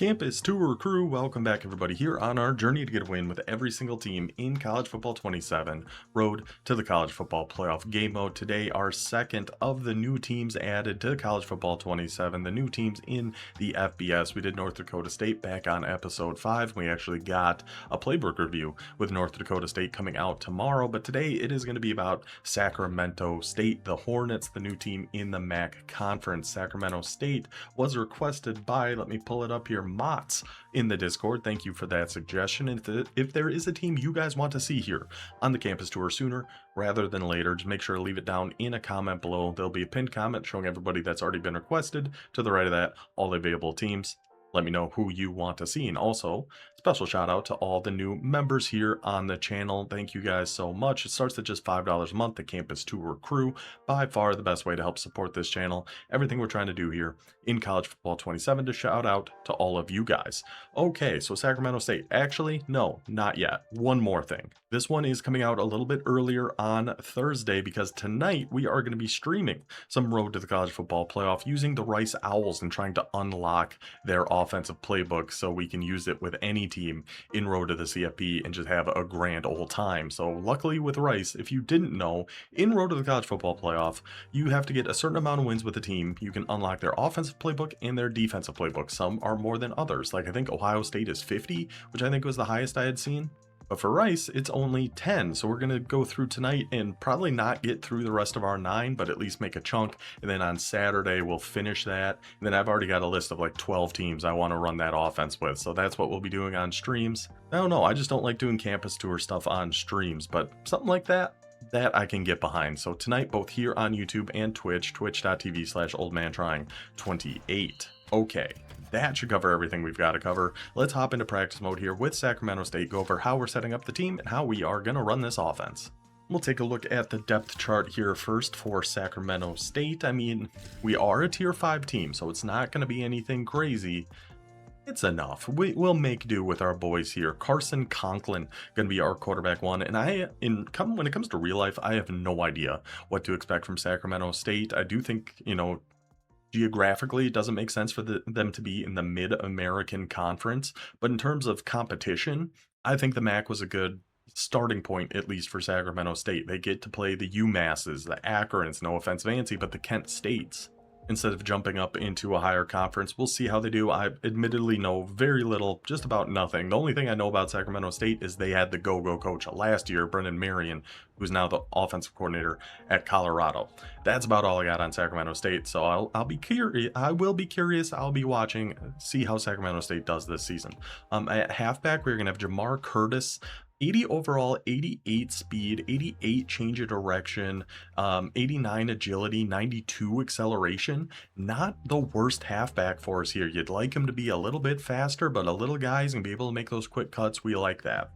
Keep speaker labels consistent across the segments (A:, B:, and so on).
A: Campus Tour crew, welcome back everybody here on our journey to get a win with every single team in College Football 27, road to the College Football Playoff game mode. Today, our second of the new teams added to College Football 27, the new teams in the FBS. We did North Dakota State back on episode 5. We actually got a playbook review with North Dakota State coming out tomorrow, but today it is going to be about Sacramento State, the Hornets, the new team in the MAC Conference. Sacramento State was requested by, let me pull it up here, Mott's in the Discord. Thank you for that suggestion. And if there is a team you guys want to see here on the campus tour sooner rather than later, just make sure to leave it down in a comment below. There'll be a pinned comment showing everybody that's already been requested. To the right of that, all available teams. Let me know who you want to see. And also, special shout out to all the new members here on the channel. Thank you guys so much. It starts at just $5 a month. The Campus Tour crew, by far the best way to help support this channel. Everything we're trying to do here in College Football 27 to shout out to all of you guys. Okay, so Sacramento State. Actually, no, not yet. One more thing. This one is coming out a little bit earlier on Thursday because tonight we are going to be streaming some Road to the College Football Playoff using the Rice Owls and trying to unlock their offensive playbook so we can use it with any team in Road to the CFP and just have a grand old time. So luckily with Rice, if you didn't know, in Road to the College Football Playoff, you have to get a certain amount of wins with the team. You can unlock their offensive playbook and their defensive playbook. Some are more than others. Like I think Ohio State is 50, which I think was the highest I had seen. But for Rice, it's only 10. So we're going to go through tonight and probably not get through the rest of our 9, but at least make a chunk. And then on Saturday, we'll finish that. And then I've already got a list of like 12 teams I want to run that offense with. So that's what we'll be doing on streams. I don't know. I just don't like doing campus tour stuff on streams, but something like that I can get behind. So tonight, both here on YouTube and Twitch, twitch.tv/oldmantrying28. Okay. That should cover everything we've got to cover. Let's hop into practice mode here with Sacramento State, go over how we're setting up the team and how we are going to run this offense. We'll take a look at the depth chart here first for Sacramento State. I mean, we are a tier 5 team, so it's not going to be anything crazy. It's enough. We'll make do with our boys here. Carson Conklin going to be our quarterback 1. And when it comes to real life, I have no idea what to expect from Sacramento State. I do think, geographically, it doesn't make sense for them to be in the Mid-American Conference. But in terms of competition, I think the MAC was a good starting point, at least for Sacramento State. They get to play the UMasses, the Akrons, no offense, Vancy, but the Kent States, instead of jumping up into a higher conference. We'll see how they do. I admittedly know very little, just about nothing. The only thing I know about Sacramento State is they had the go-go coach last year, Brendan Marion, who's now the offensive coordinator at Colorado. That's about all I got on Sacramento State. So I'll be curious. I will be curious. I'll be watching, see how Sacramento State does this season. At halfback, we're gonna have Jamar Curtis. 80 overall, 88 speed, 88 change of direction, 89 agility, 92 acceleration. Not the worst halfback for us here. You'd like him to be a little bit faster, but a little guy's gonna be able to make those quick cuts. We like that.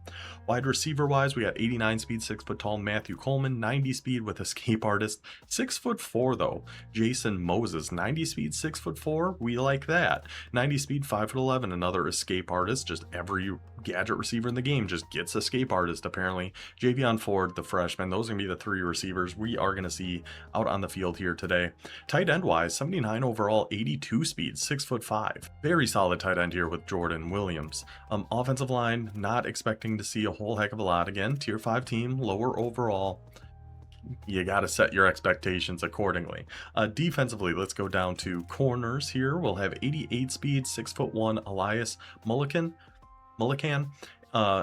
A: Wide receiver wise, we got 89 speed, 6 foot tall Matthew Coleman, 90 speed with escape artist, 6'4" though, Jason Moses, 90 speed, 6'4". We like that. 90 speed, 5'11", another escape artist. Just every gadget receiver in the game just gets escape artist apparently. Javion Ford, the freshman. Those are gonna be the 3 receivers we are gonna see out on the field here today. Tight end wise, 79 overall, 82 speed, 6'5". Very solid tight end here with Jordan Williams. Offensive line, not expecting to see a whole heck of a lot. Again, tier 5 team, lower overall. You got to set your expectations accordingly. Defensively, let's go down to corners here. We'll have 88 speed, 6'1", Elias Mullican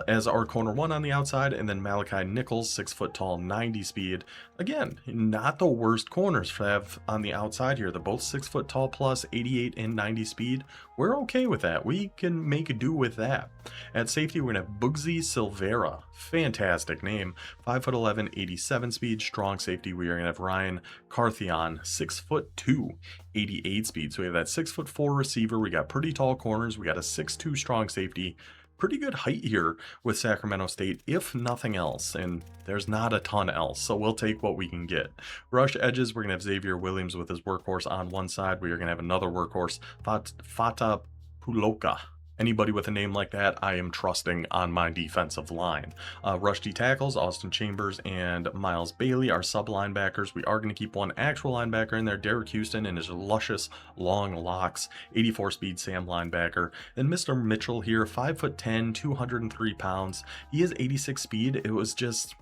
A: as our corner 1 on the outside, and then Malachi Nichols, 6 foot tall, 90 speed. Again, not the worst corners to have on the outside here. They're both 6 foot tall plus, 88 and 90 speed. We're okay with that. We can make do with that. At safety, we're gonna have Bugsy Silvera, fantastic name, 5'11", 87 speed, strong safety. We are gonna have Ryan Carthion, 6'2", 88 speed. So we have that 6'4" receiver. We got pretty tall corners. We got a 6'2" strong safety. Pretty good height here with Sacramento State, if nothing else, and there's not a ton else, so we'll take what we can get. Rush edges, we're going to have Xavier Williams with his workhorse on one side. We are going to have another workhorse, Fata Puloka, Anybody with a name like that, I am trusting on my defensive line. Rush D tackles, Austin Chambers and Miles Bailey are sub linebackers. We are going to keep one actual linebacker in there, Derek Houston and his luscious long locks, 84 speed Sam linebacker. Then Mr. Mitchell here, 5'10", 203 pounds. He is 86 speed. It was just,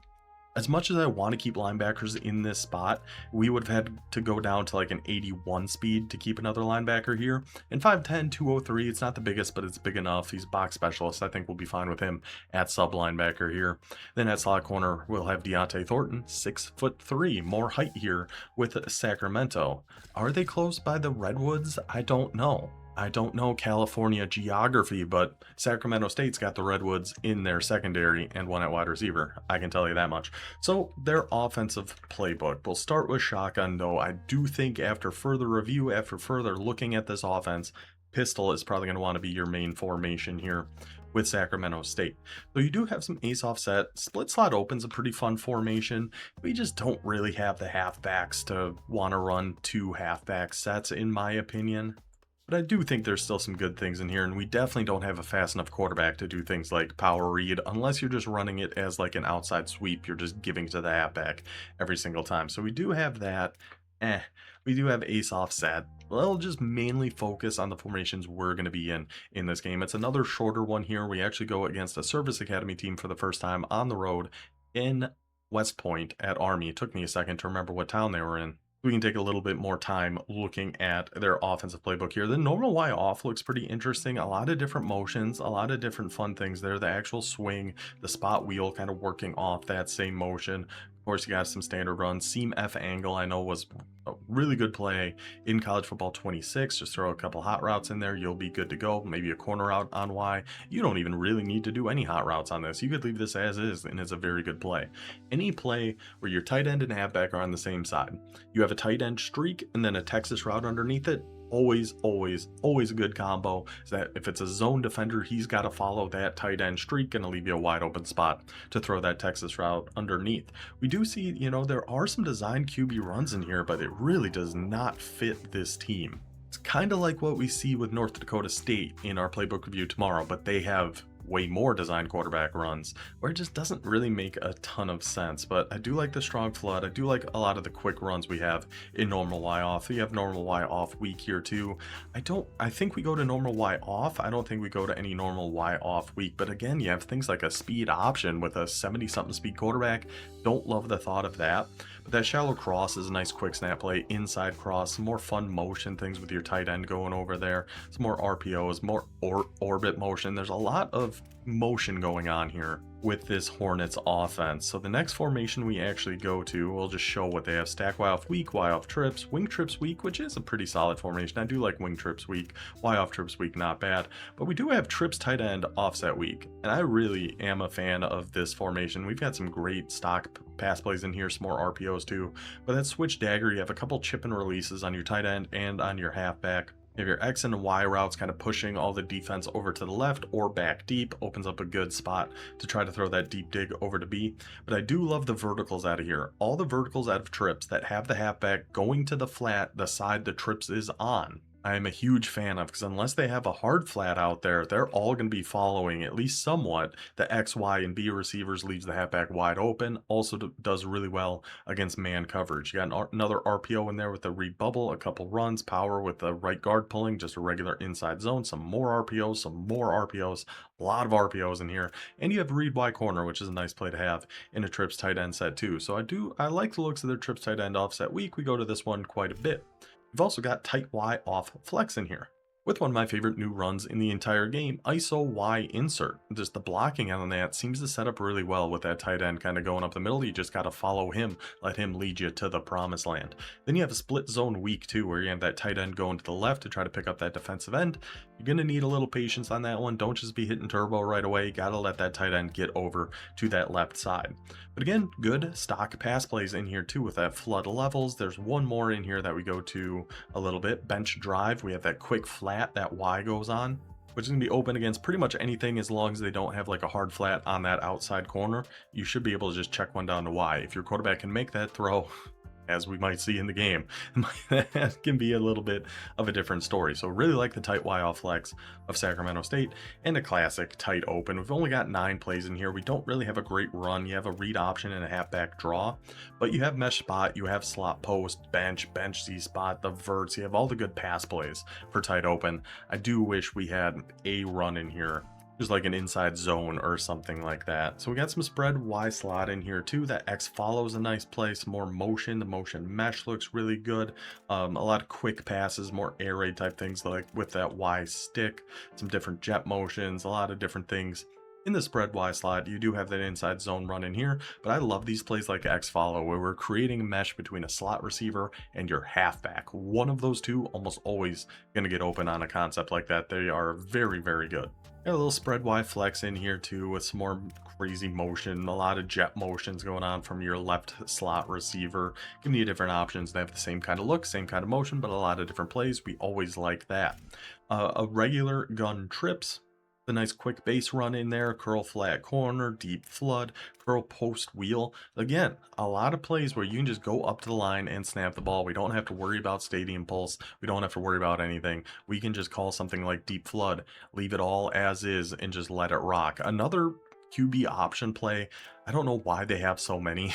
A: as much as I want to keep linebackers in this spot, we would have had to go down to like an 81 speed to keep another linebacker here. And 5'10", 203, it's not the biggest, but it's big enough. He's box specialist. I think we'll be fine with him at sub linebacker here. Then at slot corner, we'll have Deontay Thornton, 6'3", more height here with Sacramento. Are they close by the Redwoods? I don't know. I don't know California geography, but Sacramento State's got the Redwoods in their secondary and one at wide receiver. I can tell you that much. So their offensive playbook. We'll start with shotgun, though. I do think after further review, after further looking at this offense, pistol is probably going to want to be your main formation here with Sacramento State. So you do have some ace offset. Split slot open's a pretty fun formation. We just don't really have the halfbacks to want to run two halfback sets, in my opinion. But I do think there's still some good things in here, and we definitely don't have a fast enough quarterback to do things like power read, unless you're just running it as like an outside sweep. You're just giving to the halfback every single time. So we do have that. We do have ace offset. We'll just mainly focus on the formations we're going to be in this game. It's another shorter one here. We actually go against a service academy team for the first time on the road in West Point at Army. It took me a second to remember what town they were in. We can take a little bit more time looking at their offensive playbook here. The normal Y off looks pretty interesting. A lot of different motions, a lot of different fun things there. The actual swing, the spot wheel kind of working off that same motion. Of course, you got some standard runs. Seam F angle, I know, was a really good play in College Football 26. Just throw a couple hot routes in there. You'll be good to go. Maybe a corner route on Y. You don't even really need to do any hot routes on this. You could leave this as is, and it's a very good play. Any play where your tight end and halfback are on the same side. You have a tight end streak and then a Texas route underneath it. Always a good combo. Is that if it's a zone defender, he's got to follow that tight end streak and leave you a wide open spot to throw that Texas route underneath. We do see, there are some design QB runs in here, but it really does not fit this team. It's kind of like what we see with North Dakota State in our playbook review tomorrow, but they have way more design quarterback runs where it just doesn't really make a ton of sense. But I do like the strong flood. I do like a lot of the quick runs we have in normal Y off. You have normal Y off week here too. I think we go to normal Y off. I don't think we go to any normal Y off week, but again, you have things like a speed option with a 70 something speed quarterback. Don't love the thought of that. But that shallow cross is a nice quick snap play, inside cross, some more fun motion things with your tight end going over there, some more RPOs, more orbit motion. There's a lot of motion going on here with this Hornets offense. So the next formation we actually go to, we'll just show what they have. Stack Y off week, Y off trips, wing trips week, which is a pretty solid formation. I do like wing trips week, Y off trips week, not bad. But we do have trips tight end offset week, and I really am a fan of this formation. We've got some great stock pass plays in here, some more RPOs too. But that switch dagger, you have a couple chip and releases on your tight end and on your halfback. You have your X and Y routes kind of pushing all the defense over to the left or back deep, opens up a good spot to try to throw that deep dig over to B. But I do love the verticals out of here. All the verticals out of trips that have the halfback going to the flat, the side the trips is on, I am a huge fan of, because unless they have a hard flat out there, they're all going to be following at least somewhat the X, Y, and B receivers, leaves the halfback wide open. Also does really well against man coverage. You got another RPO in there with the read bubble, a couple runs, power with the right guard pulling, just a regular inside zone, some more RPOs, a lot of RPOs in here. And you have read Y corner, which is a nice play to have in a trips tight end set too. So I like the looks of their trips tight end offset week. We go to this one quite a bit. We've also got tight Y off flex in here, with one of my favorite new runs in the entire game, ISO Y insert. Just the blocking on that seems to set up really well with that tight end kind of going up the middle. You just got to follow him, let him lead you to the promised land. Then you have a split zone week too, where you have that tight end going to the left to try to pick up that defensive end. You're going to need a little patience on that one. Don't just be hitting turbo right away. You got to let that tight end get over to that left side. But again, good stock pass plays in here too with that flood levels. There's one more in here that we go to a little bit. Bench drive. We have that quick flat that Y goes on, which is going to be open against pretty much anything as long as they don't have like a hard flat on that outside corner. You should be able to just check one down to Y. If your quarterback can make that throw, as we might see in the game, that can be a little bit of a different story. So really like the tight Y off flex of Sacramento State and a classic tight open. We've only got 9 plays in here. We don't really have a great run. You have a read option and a halfback draw, but you have mesh spot, you have slot post, bench Z spot, the verts. You have all the good pass plays for tight open. I do wish we had a run in here, just like an inside zone or something like that. So we got some spread Y slot in here too. That X follows a nice play, some more motion. The motion mesh looks really good. A lot of quick passes, more air raid type things like with that Y stick, some different jet motions, a lot of different things. In the spread Y slot, you do have that inside zone run in here, but I love these plays like X follow, where we're creating a mesh between a slot receiver and your halfback. One of those two almost always going to get open on a concept like that. They are very, very good. Got a little spread Y flex in here too, with some more crazy motion, a lot of jet motions going on from your left slot receiver, giving you different options. They have the same kind of look, same kind of motion, but a lot of different plays. We always like that. A regular gun trips. The nice quick base run in there, curl flat corner, deep flood, curl post wheel. Again, a lot of plays where you can just go up to the line and snap the ball. We don't have to worry about stadium pulse. We don't have to worry about anything. We can just call something like deep flood, leave it all as is, and just let it rock. Another QB option play. I don't know why they have so many.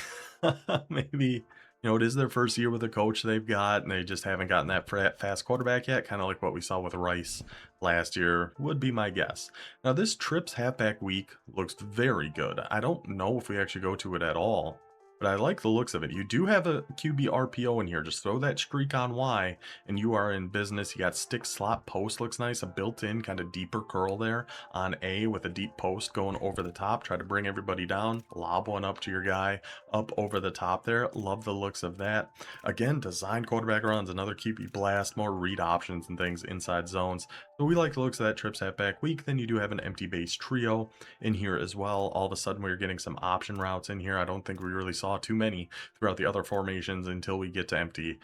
A: Maybe, it is their first year with a coach they've got, and they just haven't gotten that fast quarterback yet, kind of like what we saw with Rice last year, would be my guess. Now, this trips halfback week looks very good. I don't know if we actually go to it at all, but I like the looks of it. You do have a QB RPO in here. Just throw that streak on Y, and you are in business. You got stick slot post, looks nice. A built-in kind of deeper curl there on A with a deep post going over the top. Try to bring everybody down. Lob one up to your guy up over the top there. Love the looks of that. Again, design quarterback runs, another QB blast, more read options and things inside zones. So we like the looks of that trips halfback week. Then you do have an empty base trio in here as well. All of a sudden we're getting some option routes in here. I don't think we really saw too many throughout the other formations until we get to empty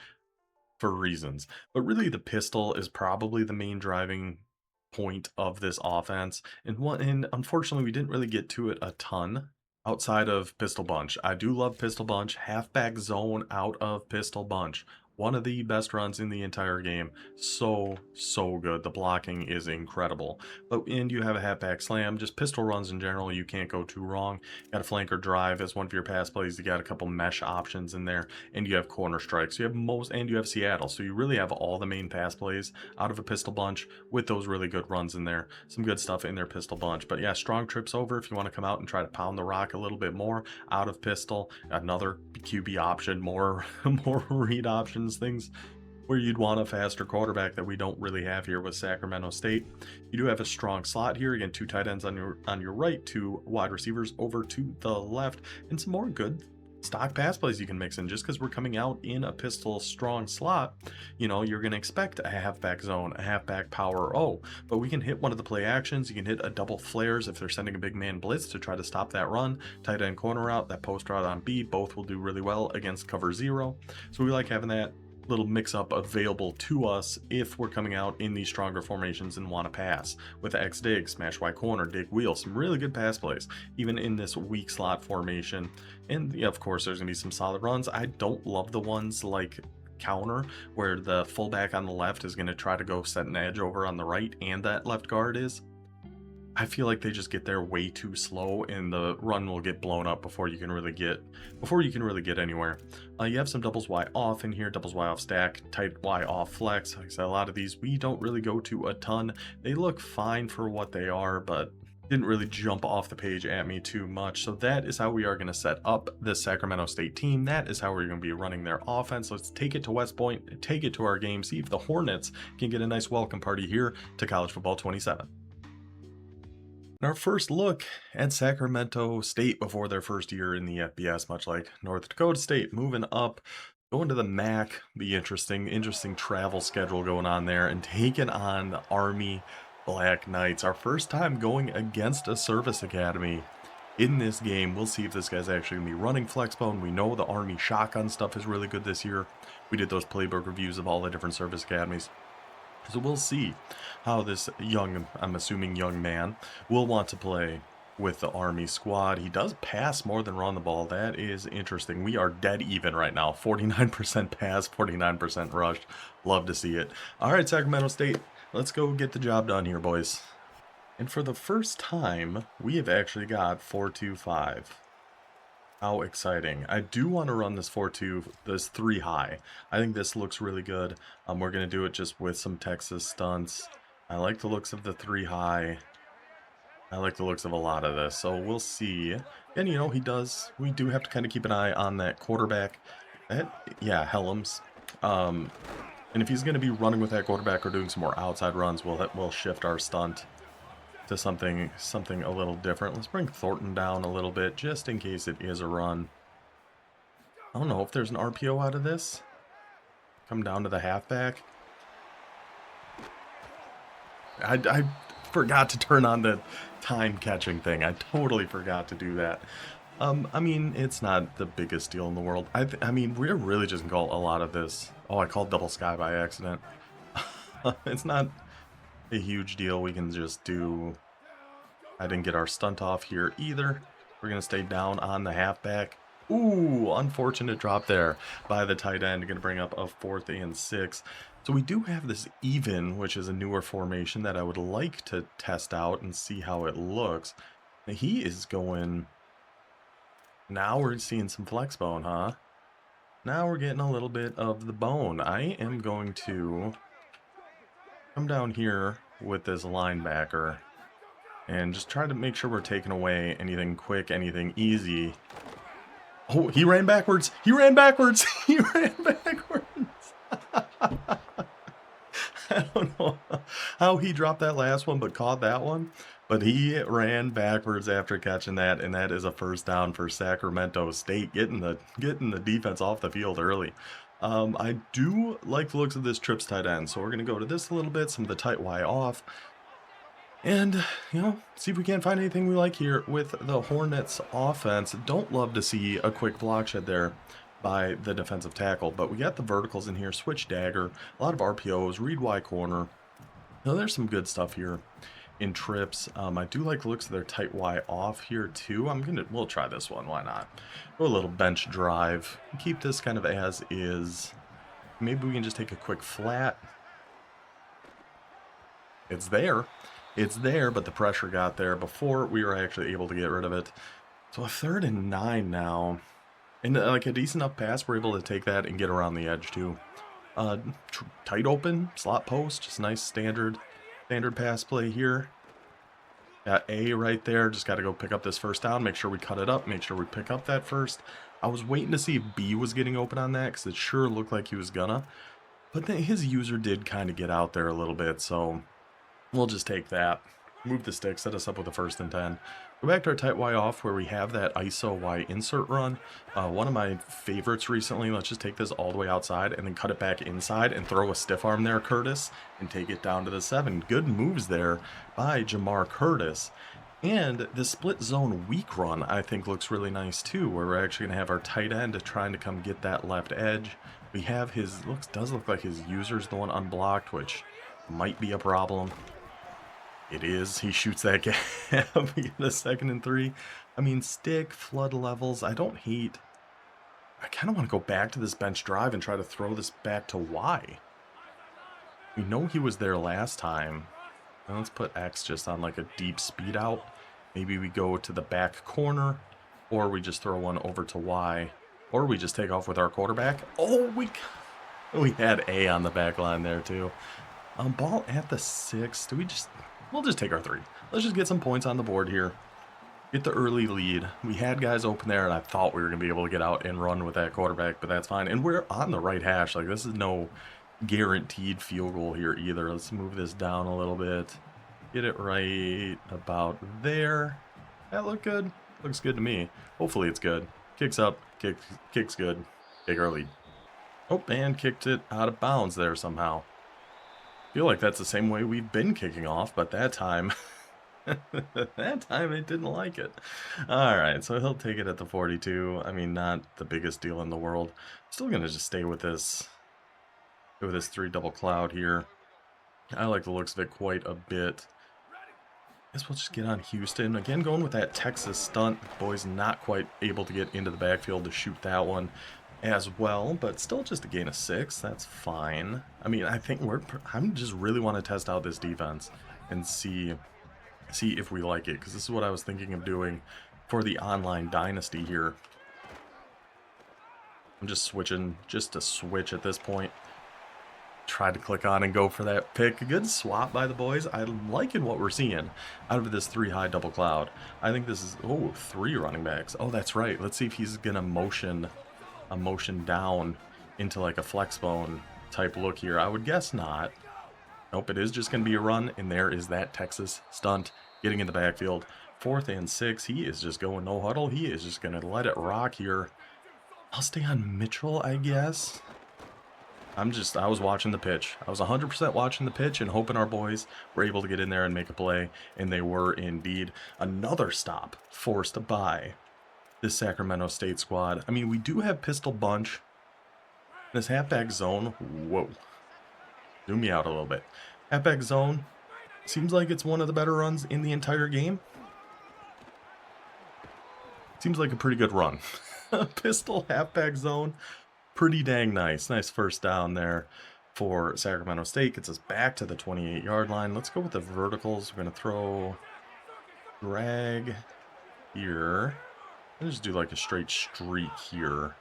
A: for reasons. But really the pistol is probably the main driving point of this offense. And unfortunately we didn't really get to it a ton outside of pistol bunch. I do love pistol bunch, halfback zone out of pistol bunch. One of the best runs in the entire game. So good. The blocking is incredible. And you have a halfback slam. Just pistol runs in general, you can't go too wrong. You got a flanker drive as one of your pass plays. You got a couple mesh options in there, and you have corner strikes. You have and you have Seattle. So you really have all the main pass plays out of a pistol bunch with those really good runs in there. Some good stuff in their pistol bunch. But yeah, strong trips over if you want to come out and try to pound the rock a little bit more out of pistol. Another QB option, more read options, things where you'd want a faster quarterback that we don't really have here with Sacramento State. You do have a strong slot here. Again, 2 tight ends on your right, 2 wide receivers over to the left, and some more good stock pass plays you can mix in. Just because we're coming out in a pistol strong slot, you're going to expect a halfback zone, a halfback power O, but we can hit one of the play actions. You can hit a double flares if they're sending a big man blitz to try to stop that run. Tight end corner route, that post route on B, both will do really well against cover 0. So we like having that little mix-up available to us if we're coming out in these stronger formations and want to pass. With X dig, smash Y corner, dig wheel, some really good pass plays even in this weak slot formation. And yeah, of course there's gonna be some solid runs. I don't love the ones like counter where the fullback on the left is going to try to go set an edge over on the right and that left guard is. I feel like they just get there way too slow and the run will get blown up before you can really get anywhere. You have some doubles Y off in here, doubles Y off stack, tight Y off flex. Like I said, a lot of these we don't really go to a ton. They look fine for what they are, but didn't really jump off the page at me too much. So that is how we are going to set up the Sacramento State team. That is how we're going to be running their offense. Let's take it to West Point, take it to our game, see if the Hornets can get a nice welcome party here to College Football 27. Our first look at Sacramento State before their first year in the FBS, much like North Dakota State, moving up, going to the MAC, the interesting travel schedule going on there, and taking on the Army Black Knights. Our first time going against a service academy in this game. We'll see if this guy's actually going to be running flexbone. We know the Army shotgun stuff is really good this year. We did those playbook reviews of all the different service academies. So we'll see how this young, I'm assuming young man, will want to play with the Army squad. He does pass more than run the ball. That is interesting. We are dead even right now. 49% pass, 49% rushed. Love to see it. All right, Sacramento State, let's go get the job done here, boys. And for the first time, we have actually got 4-2-5. How exciting. I do want to run this 4-2, this 3 high. I think this looks really good. We're going to do it just with some Texas stunts. I like the looks of the 3 high. I like the looks of a lot of this, so we'll see. And, you know, we do have to kind of keep an eye on that quarterback. Yeah, Helms. And if he's going to be running with that quarterback or doing some more outside runs, we'll shift our stunt to something a little different. Let's bring Thornton down a little bit, just in case it is a run. I don't know if there's an RPO out of this. Come down to the halfback. I forgot to turn on the time catching thing. I totally forgot to do that. I mean, it's not the biggest deal in the world. I mean, we're really just gonna call a lot of this. Oh, I called double sky by accident. It's not a huge deal. We can just do... I didn't get our stunt off here either. We're gonna stay down on the halfback. Ooh, unfortunate drop there by the tight end. Gonna bring up a 4th and 6. So we do have this even, which is a newer formation that I would like to test out and see how it looks. He is going... Now we're seeing some flex bone, huh? Now we're getting a little bit of the bone. I am going to come down here with this linebacker and just try to make sure we're taking away anything quick, anything easy. Oh, he ran backwards. He ran backwards. He ran backwards. I don't know how he dropped that last one, but caught that one. But he ran backwards after catching that, and that is a first down for Sacramento State, getting the defense off the field early. I do like the looks of this trips tight end, so we're going to go to this a little bit, some of the tight Y off. And, you know, see if we can't find anything we like here with the Hornets offense. Don't love to see a quick block shed there by the defensive tackle, but we got the verticals in here, switch dagger, a lot of RPOs, read Y corner. Now there's some good stuff here in trips. I do like the looks of their tight Y off here too. We'll try this one, why not? Go a little bench drive, keep this kind of as is. Maybe we can just take a quick flat. It's there. It's there, but the pressure got there before we were actually able to get rid of it. So a 3rd and 9 now. And like a decent enough pass, we're able to take that and get around the edge too. Tight open, slot post, just nice standard pass play here. Got A right there, just got to go pick up this first down, make sure we cut it up, make sure we pick up that first. I was waiting to see if B was getting open on that because it sure looked like he was gonna. But then his user did kind of get out there a little bit, so... We'll just take that, move the stick, set us up with a 1st and 10. Go back to our tight Y off where we have that ISO Y insert run. One of my favorites recently. Let's just take this all the way outside and then cut it back inside and throw a stiff arm there, Curtis, and take it down to the 7. Good moves there by Jamar Curtis. And the split zone weak run, I think, looks really nice too, where we're actually going to have our tight end trying to come get that left edge. We have does look like his user's the one unblocked, which might be a problem. It is. He shoots that gap. We get a 2nd and 3. I mean, stick, flood levels. I don't hate... I kind of want to go back to this bench drive and try to throw this back to Y. We know he was there last time. Now let's put X just on like a deep speed out. Maybe we go to the back corner, or we just throw one over to Y, or we just take off with our quarterback. Oh, we had A on the back line there too. Ball at the 6. We'll just take our 3. Let's just get some points on the board here. Get the early lead. We had guys open there, and I thought we were going to be able to get out and run with that quarterback, but that's fine. And we're on the right hash. Like, this is no guaranteed field goal here either. Let's move this down a little bit. Get it right about there. That look good? Looks good to me. Hopefully it's good. Kicks up. Kicks good. Take our lead. Oh, and kicked it out of bounds there somehow. Feel like that's the same way we've been kicking off, but that time that time it didn't like it. All right, so he'll take it at the 42. I mean, not the biggest deal in the world. Still gonna just stay with this 3 double cloud here. I like the looks of it quite a bit. Guess we'll just get on Houston. Again, going with that Texas stunt. Boys not quite able to get into the backfield to shoot that one as well, but still just a gain of 6. That's fine. I mean, I think I'm just really want to test out this defense and see if we like it, because this is what I was thinking of doing for the online dynasty here. I'm just switching just to switch at this point. Tried to click on and go for that pick. A good swap by the boys. I'm liking what we're seeing out of this 3-high double cloud. I think this is, oh, 3 running backs. Oh, that's right. Let's see if he's gonna motion down into like a flex bone type look here. I would guess not. Nope, it is just gonna be a run, and there is that Texas stunt getting in the backfield. 4th and 6. He is just going no huddle. He is just gonna let it rock here. I'll stay on Mitchell, I guess. I was watching the pitch. I was 100% watching the pitch and hoping our boys were able to get in there and make a play, and they were indeed. Another stop forced by this Sacramento State squad. I mean, we do have pistol bunch. This halfback zone, whoa. Zoom me out a little bit. Halfback zone seems like it's one of the better runs in the entire game. Seems like a pretty good run. Pistol halfback zone. Pretty dang nice. Nice first down there for Sacramento State. Gets us back to the 28-yard line. Let's go with the verticals. We're going to throw drag here. Let's just do like a straight streak here.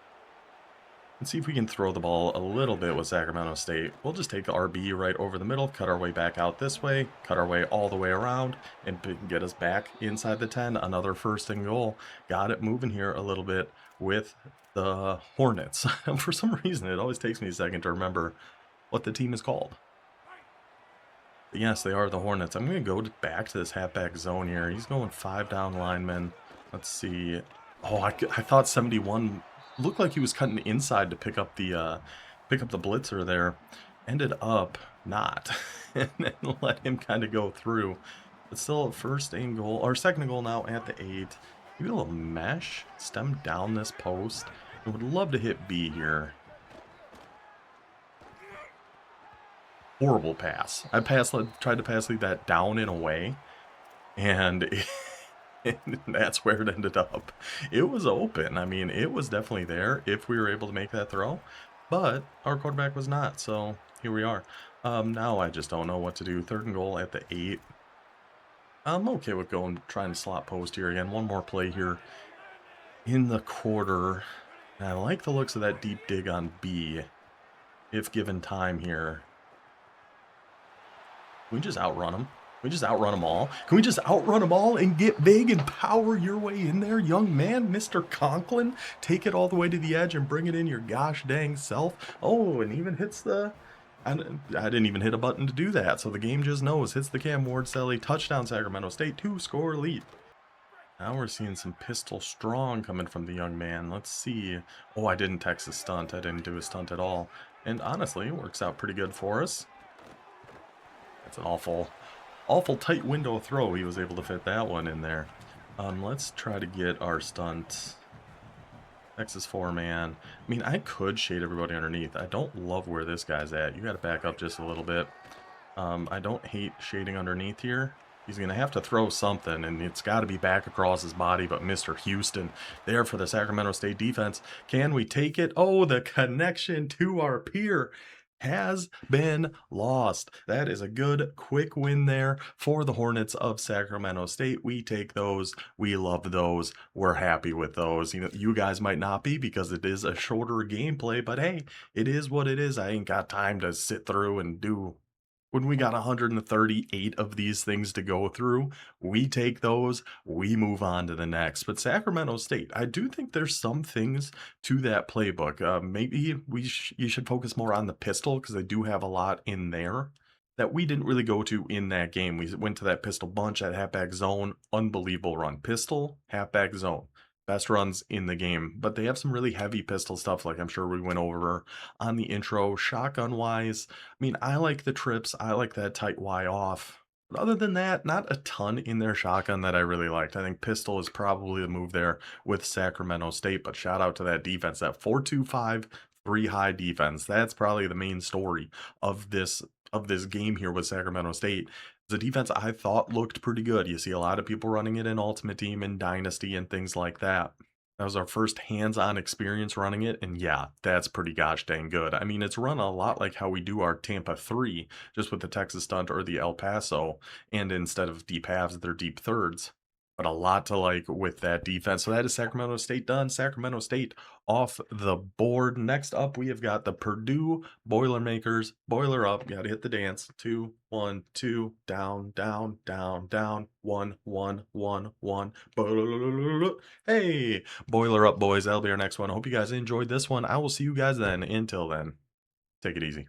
A: Let's see if we can throw the ball a little bit with Sacramento State. We'll just take the RB right over the middle, cut our way back out this way, cut our way all the way around, and get us back inside the 10. Another 1st and goal. Got it moving here a little bit with the Hornets. For some reason, it always takes me a second to remember what the team is called. But yes, they are the Hornets. I'm going to go back to this halfback zone here. He's going 5 down linemen. Let's see. Oh, I thought 71 looked like he was cutting inside to pick up the blitzer there. Ended up not. And then let him kind of go through. But still a 1st and goal, or 2nd and goal now at the 8. Maybe a little mesh. Stem down this post. I would love to hit B here. Horrible pass. I tried to pass lead that down and away. And that's where it ended up. It was open. I mean, it was definitely there if we were able to make that throw. But our quarterback was not. So here we are. Now I just don't know what to do. 3rd and goal at the 8. I'm okay with trying to slot post here again. One more play here in the quarter. And I like the looks of that deep dig on B, if given time here. Can we just outrun them? Can we just outrun them all? Can we just outrun them all and get big and power your way in there, young man? Mr. Conklin, take it all the way to the edge and bring it in your gosh dang self. Oh, and even hits the... I didn't even hit a button to do that, so the game just knows. Hits the Cam Ward-Selly. Touchdown, Sacramento State. 2-score lead. Now we're seeing some pistol strong coming from the young man. Let's see. Oh, I didn't text a stunt. I didn't do a stunt at all. And honestly, it works out pretty good for us. That's an awful tight window throw. He was able to fit that one in there. Let's try to get our stunt. Texas 4-man. I mean, I could shade everybody underneath. I don't love where this guy's at. You got to back up just a little bit. I don't hate shading underneath here. He's going to have to throw something, and it's got to be back across his body, but Mr. Houston there for the Sacramento State defense. Can we take it? Oh, the connection to our peer has been lost. That is a good, quick win there for the Hornets of Sacramento State. We take those. We love those. We're happy with those. You know, you guys might not be because it is a shorter gameplay, but hey, it is what it is. I ain't got time to sit through and do... When we got 138 of these things to go through, we take those, we move on to the next. But Sacramento State, I do think there's some things to that playbook. Maybe you should focus more on the pistol because they do have a lot in there that we didn't really go to in that game. We went to that pistol bunch at halfback zone. Unbelievable run. Pistol, halfback zone. Best runs in the game, but they have some really heavy pistol stuff like I'm sure we went over on the intro. Shotgun wise, I mean, I like the trips. I like that tight Y off. But other than that, not a ton in their shotgun that I really liked. I think pistol is probably the move there with Sacramento State, but shout out to that defense, that 4-2-5 3-high defense. That's probably the main story of this game here with Sacramento State. The defense I thought looked pretty good. You see a lot of people running it in Ultimate Team and Dynasty and things like that. That was our first hands-on experience running it, and yeah, that's pretty gosh dang good. I mean, it's run a lot like how we do our Tampa 3, just with the Texas Stunt or the El Paso, and instead of deep halves, they're deep thirds. But a lot to like with that defense. So that is Sacramento State done. Sacramento State off the board. Next up, we have got the Purdue Boilermakers. Boiler up. Got to hit the dance. 2, 1, 2. Down, down, down, down. 1, 1, 1, 1. Hey, boiler up, boys. That'll be our next one. I hope you guys enjoyed this one. I will see you guys then. Until then, take it easy.